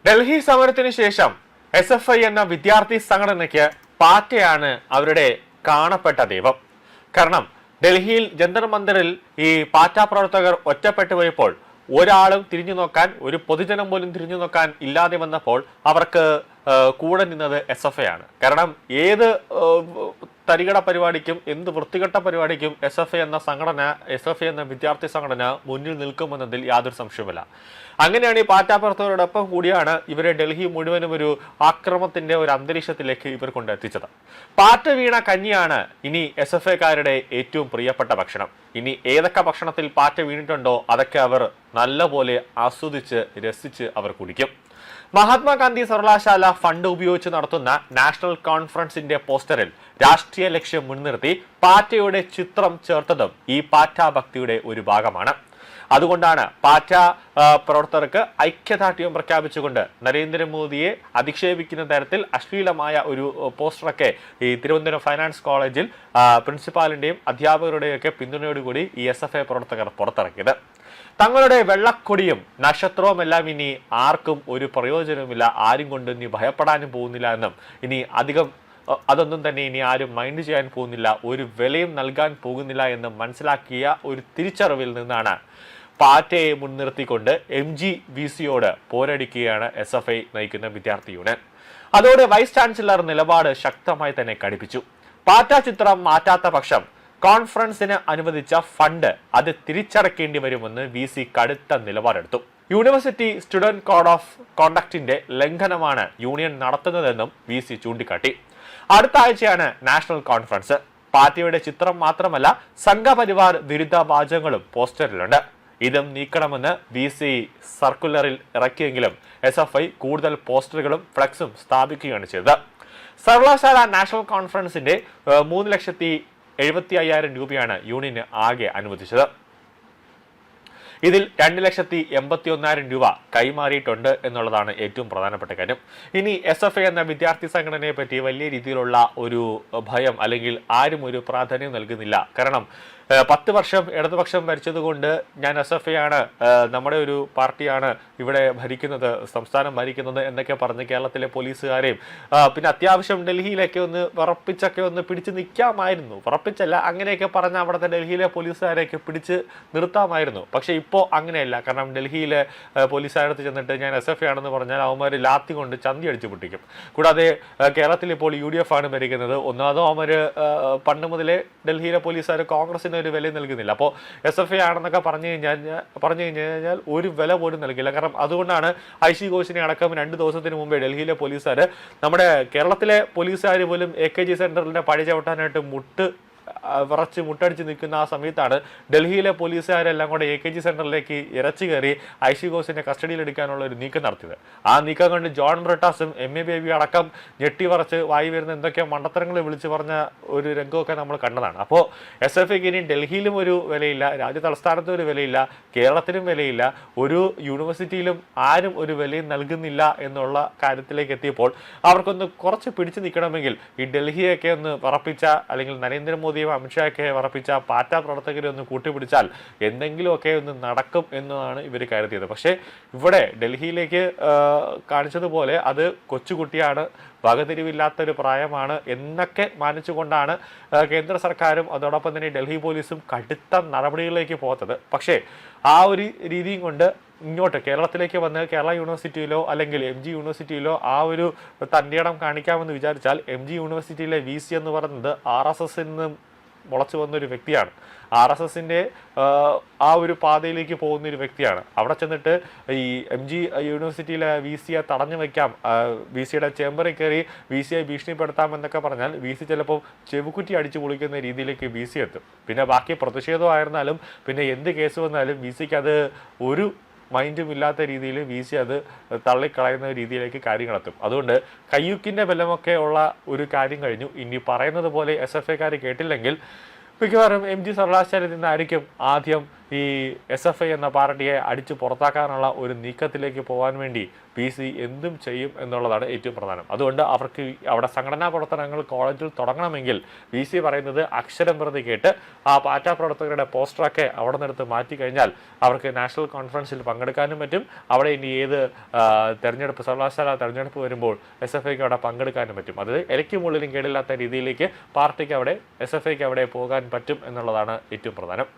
ഡൽഹി സമരത്തിന് ശേഷം SFI എന്ന വിദ്യാർത്ഥി സംഘടനയ്ക്ക് പാറ്റയാണ് അവരുടെ കാണപ്പെട്ട ദൈവം. കാരണം ഡൽഹിയിൽ ജന്തർ മന്ദിറിൽ ഈ പാറ്റ പ്രവർത്തകർ ഒറ്റപ്പെട്ടു പോയപ്പോൾ ഒരാളും തിരിഞ്ഞു നോക്കാൻ, ഒരു പൊതുജനം പോലും തിരിഞ്ഞു നോക്കാൻ ഇല്ലാതെ വന്നപ്പോൾ അവർക്ക് കൂടെ നിന്നത് SFI ആണ്. കാരണം ഏത് തരികട പരിപാടിക്കും, എന്ത് വൃത്തികെട്ട പരിപാടിക്കും SFI എന്ന വിദ്യാർത്ഥി സംഘടന മുന്നിൽ നിൽക്കുമെന്നതിൽ യാതൊരു സംശയവുമില്ല. അങ്ങനെയാണ് ഈ പാറ്റ പ്രവർത്തകരോടൊപ്പം കൂടിയാണ് ഇവരെ ഡൽഹി മുഴുവനും ഒരു ആക്രമണത്തിന്റെ ഒരു അന്തരീക്ഷത്തിലേക്ക് ഇവർ കൊണ്ടെത്തിച്ചത്. പാറ്റ വീണ കഞ്ഞിയാണ് ഇനി SFIക്കാരുടെ ഏറ്റവും പ്രിയപ്പെട്ട ഭക്ഷണം. ഇനി ഏതൊക്കെ ഭക്ഷണത്തിൽ പാറ്റ വീണിട്ടുണ്ടോ അതൊക്കെ അവർ നല്ലപോലെ ആസ്വദിച്ച് രസിച്ച് അവർ കുടിക്കും. മഹാത്മാഗാന്ധി സർവകലാശാല ഫണ്ട് ഉപയോഗിച്ച് നടത്തുന്ന നാഷണൽ കോൺഫറൻസിന്റെ പോസ്റ്ററിൽ രാഷ്ട്രീയ ലക്ഷ്യം മുൻനിർത്തി പാറ്റയുടെ ചിത്രം ചേർത്തതും ഈ പാറ്റ ഭക്തിയുടെ ഒരു ഭാഗമാണ്. അതുകൊണ്ടാണ് പാറ്റ പ്രവർത്തകർക്ക് ഐക്യദാർഢ്യം പ്രഖ്യാപിച്ചുകൊണ്ട് നരേന്ദ്രമോദിയെ അധിക്ഷേപിക്കുന്ന തരത്തിൽ അശ്ലീലമായ ഒരു പോസ്റ്ററൊക്കെ ഈ തിരുവനന്തപുരം ഫൈനാൻസ് കോളേജിൽ പ്രിൻസിപ്പാളിന്റെയും അധ്യാപകരുടെയും ഒക്കെ പിന്തുണയോടുകൂടി ഈ SFI പ്രവർത്തകർ പുറത്തിറക്കിയത്. തങ്ങളുടെ വെള്ളക്കൊടിയും നക്ഷത്രവും എല്ലാം ഇനി ആർക്കും ഒരു പ്രയോജനവുമില്ല, ആരും കൊണ്ട് ഇനി ഭയപ്പെടാനും പോകുന്നില്ല എന്നും ഇനി അതൊന്നും തന്നെ ഇനി ആരും മൈൻഡ് ചെയ്യാൻ പോകുന്നില്ല, ഒരു വിലയും നൽകാൻ പോകുന്നില്ല എന്ന് മനസ്സിലാക്കിയ ഒരു തിരിച്ചറിവിൽ നിന്നാണ് പാറ്റയെ മുൻനിർത്തിക്കൊണ്ട് MGVCയോട് പോരടിക്കുകയാണ് SFI നയിക്കുന്ന വിദ്യാർത്ഥി യൂണിയൻ. അതോടെ വൈസ് ചാൻസലർ നിലപാട് ശക്തമായി തന്നെ കടുപ്പിച്ചു. പാറ്റ ചിത്രം മാറ്റാത്ത പക്ഷം കോൺഫറൻസിന് അനുവദിച്ച ഫണ്ട് അത് തിരിച്ചടക്കേണ്ടി വരുമെന്ന് VC കടുത്ത നിലപാടെടുത്തു. യൂണിവേഴ്സിറ്റി സ്റ്റുഡന്റ് കോഡ് ഓഫ് കോണ്ടക്ടിന്റെ ലംഘനമാണ് യൂണിയൻ നടത്തുന്നതെന്നും VC ചൂണ്ടിക്കാട്ടി. അടുത്ത ആഴ്ചയാണ് നാഷണൽ കോൺഫറൻസ്. പാർട്ടിയുടെ ചിത്രം മാത്രമല്ല, സംഘപരിവാർ വിരുദ്ധ വാചകങ്ങളും പോസ്റ്ററിലുണ്ട്. ഇതും നീക്കണമെന്ന് VC സർക്കുലറിൽ ഇറക്കിയെങ്കിലും SFI കൂടുതൽ പോസ്റ്ററുകളും ഫ്ലക്സും സ്ഥാപിക്കുകയാണ് ചെയ്തത്. സർവകലാശാല നാഷണൽ കോൺഫറൻസിന്റെ 3,70,75,000 രൂപയാണ് യൂണിയന് ആകെ അനുവദിച്ചത്. ഇതിൽ 2,81,000 രൂപ കൈമാറിയിട്ടുണ്ട് എന്നുള്ളതാണ് ഏറ്റവും പ്രധാനപ്പെട്ട കാര്യം. ഇനി SFI എന്ന വിദ്യാർത്ഥി സംഘടനയെ പറ്റി വലിയ രീതിയിലുള്ള ഒരു ഭയം അല്ലെങ്കിൽ ആരും ഒരു പ്രാധാന്യം നൽകുന്നില്ല. കാരണം 10 വർഷം ഇടതുപക്ഷം ഭരിച്ചതുകൊണ്ട് ഞാൻ SFI ആണ്, നമ്മുടെ ഒരു പാർട്ടിയാണ് ഇവിടെ ഭരിക്കുന്നത്, സംസ്ഥാനം ഭരിക്കുന്നത് എന്നൊക്കെ പറഞ്ഞ് കേരളത്തിലെ പോലീസുകാരെയും പിന്നെ അത്യാവശ്യം ഡൽഹിയിലൊക്കെ ഒന്ന് വിറപ്പിച്ചൊക്കെ ഒന്ന് പിടിച്ച് നിൽക്കാമായിരുന്നു. വിറപ്പിച്ചല്ല, അങ്ങനെയൊക്കെ പറഞ്ഞ് അവിടുത്തെ ഡൽഹിയിലെ പോലീസുകാരെയൊക്കെ പിടിച്ച് നിർത്താമായിരുന്നു. പക്ഷേ ഇപ്പോൾ അങ്ങനെയല്ല. കാരണം ഡൽഹിയിലെ പോലീസുകാരടുത്ത് ചെന്നിട്ട് ഞാൻ SFI ആണെന്ന് പറഞ്ഞാൽ അവന്മാർ ലാത്തി കൊണ്ട് ചന്തി അടിച്ചു പൊട്ടിക്കും. കൂടാതെ കേരളത്തിൽ ഇപ്പോൾ UDF ആണ് ഭരിക്കുന്നത്. ഒന്നാമതോ അവന്മാർ പണ്ട് മുതലേ ഡൽഹിയിലെ പോലീസുകാർ കോൺഗ്രസിന് ഒരു വില നൽകുന്നില്ല. അപ്പോൾ SFI ആണെന്നൊക്കെ പറഞ്ഞു കഴിഞ്ഞാൽ ഒരു വില പോലും നൽകില്ല. കാരണം അതുകൊണ്ടാണ് ഐഷി ഘോഷിനെ അടക്കം 2 ദിവസത്തിന് മുമ്പേ ഡൽഹിയിലെ പോലീസുകാർ, നമ്മുടെ കേരളത്തിലെ പോലീസുകാർ പോലും AKG സെന്ററിന്റെ പഴി ചവിട്ടാനായിട്ട് മുട്ടടിച്ച് നിൽക്കുന്ന ആ സമയത്താണ് ഡൽഹിയിലെ പോലീസുകാരെല്ലാം കൂടെ AKG സെന്ററിലേക്ക് ഇറച്ചി കയറി ഐഷി ഘോഷിനെ കസ്റ്റഡിയിലെടുക്കാനുള്ള ഒരു നീക്കം നടത്തിയത്. ആ നീക്കം കണ്ട് ജോൺ ബ്രിട്ടാസും MA ബേബി അടക്കം ഞെട്ടിവറച്ച് വായി വരുന്ന എന്തൊക്കെയോ മണ്ടത്തരങ്ങൾ വിളിച്ചു പറഞ്ഞ ഒരു രംഗമൊക്കെ നമ്മൾ കണ്ടതാണ്. അപ്പോൾ SFIക്ക് ഇനി ഡൽഹിയിലും ഒരു വിലയില്ല, രാജ്യ തലസ്ഥാനത്തും ഒരു വിലയില്ല, കേരളത്തിലും വിലയില്ല, ഒരു യൂണിവേഴ്സിറ്റിയിലും ആരും ഒരു വിലയും നൽകുന്നില്ല എന്നുള്ള കാര്യത്തിലേക്ക് എത്തിയപ്പോൾ അവർക്കൊന്ന് കുറച്ച് പിടിച്ചു നിൽക്കണമെങ്കിൽ ഈ ഡൽഹിയൊക്കെ ഒന്ന് പറപ്പിച്ച, അല്ലെങ്കിൽ നരേന്ദ്രമോദിയും അമിത്ഷായൊക്കെ പറപ്പിച്ച പാറ്റ പ്രവർത്തകരെ ഒന്ന് കൂട്ടിപ്പിടിച്ചാൽ എന്തെങ്കിലുമൊക്കെ ഒന്ന് നടക്കും എന്നാണ് ഇവർ കരുതിയത്. പക്ഷേ ഇവിടെ ഡൽഹിയിലേക്ക് കാണിച്ചതുപോലെ അത് കൊച്ചുകുട്ടിയാണ്, വകതിരിവില്ലാത്തൊരു പ്രായമാണ് എന്നൊക്കെ മാനിച്ചുകൊണ്ടാണ് കേന്ദ്ര സർക്കാരും അതോടൊപ്പം തന്നെ ഡൽഹി പോലീസും കടുത്ത നടപടികളിലേക്ക് പോകുന്നത്. പക്ഷേ ആ ഒരു രീതിയും കൊണ്ട് ഇങ്ങോട്ട് കേരളത്തിലേക്ക് വന്ന് കേരള യൂണിവേഴ്സിറ്റിയിലോ അല്ലെങ്കിൽ MG യൂണിവേഴ്സിറ്റിയിലോ ആ ഒരു തൻ്റെയിടം കാണിക്കാമെന്ന് വിചാരിച്ചാൽ MG യൂണിവേഴ്സിറ്റിയിലെ VC എന്ന് പറയുന്നത് RSSൽ നിന്നും മുളച്ചു വന്നൊരു വ്യക്തിയാണ്. RSSന്റെ ആ ഒരു പാതയിലേക്ക് പോകുന്ന ഒരു വ്യക്തിയാണ്. അവിടെ ചെന്നിട്ട് ഈ MG യൂണിവേഴ്സിറ്റിയിലെ VCയെ തടഞ്ഞു വയ്ക്കാം, VCയുടെ ചേംബറിൽ കയറി VCയെ ഭീഷണിപ്പെടുത്താം എന്നൊക്കെ പറഞ്ഞാൽ VC ചിലപ്പോൾ ചെവുകുറ്റി അടിച്ചു പൊളിക്കുന്ന രീതിയിലേക്ക് VC എത്തും. പിന്നെ ബാക്കി പ്രതിഷേധമായിരുന്നാലും പിന്നെ എന്ത് കേസ് വന്നാലും VCക്ക് അത് ഒരു മൈൻഡും ഇല്ലാത്ത രീതിയിൽ VC അത് തള്ളിക്കളയുന്ന രീതിയിലേക്ക് കാര്യങ്ങളെത്തും. അതുകൊണ്ട് കയ്യൂക്കിൻ്റെ ബലമൊക്കെ ഉള്ള ഒരു കാര്യം കഴിഞ്ഞു. ഇനി പറയുന്നത് പോലെ SFIക്കാർ കേട്ടില്ലെങ്കിൽ മിക്കവാറും MG സർവകലാശാലയിൽ നിന്നായിരിക്കും ആദ്യം ഈ SFI എന്ന പാർട്ടിയെ അടിച്ചു പുറത്താക്കാനുള്ള ഒരു നീക്കത്തിലേക്ക് പോകാൻ വേണ്ടി PC എന്തും ചെയ്യും എന്നുള്ളതാണ് ഏറ്റവും പ്രധാനം. അതുകൊണ്ട് അവർക്ക് അവിടെ സംഘടനാ പ്രവർത്തനങ്ങൾ കോളേജിൽ തുടങ്ങണമെങ്കിൽ PC പറയുന്നത് അക്ഷരം പ്രതി കേട്ട് ആ പാർട്ടി പ്രവർത്തകരുടെ പോസ്റ്ററൊക്കെ അവിടെ നിന്നെടുത്ത് മാറ്റി കഴിഞ്ഞാൽ അവർക്ക് നാഷണൽ കോൺഫറൻസിൽ പങ്കെടുക്കാനും പറ്റും. അവിടെ ഇനി ഏത് തെരഞ്ഞെടുപ്പ് സർവകലാശാല തെരഞ്ഞെടുപ്പ് വരുമ്പോൾ SFIക്ക് അവിടെ പങ്കെടുക്കാനും പറ്റും. അത് ഇലയ്ക്കും ഉള്ളിലും കേടില്ലാത്ത രീതിയിലേക്ക് പാർട്ടിക്ക് അവിടെ SFIക്ക് അവിടെ പോകാൻ പറ്റും എന്നുള്ളതാണ് ഏറ്റവും പ്രധാനം.